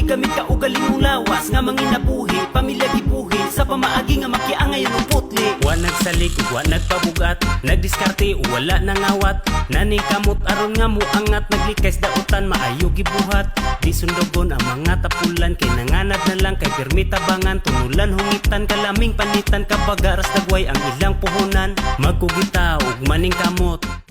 gamit ka ugaling mong lawas nga manginabuhi, pamilya gibuhi sa pamaagi nga makiangay ng putli. Wa nagsalik, wa nagpabugat, nagdiskarte o wala nangawat. Nani kamot aron nga mo angat, naglikay dautan maayo gibuhat. Di sundogon ang mga tapulan, kay nanganad na lang kay pirmi tabangan. Tunulan hungitan kalaming panitan, kabagaras dagway ang ilang puhunan. Magkugita ug maning kamot.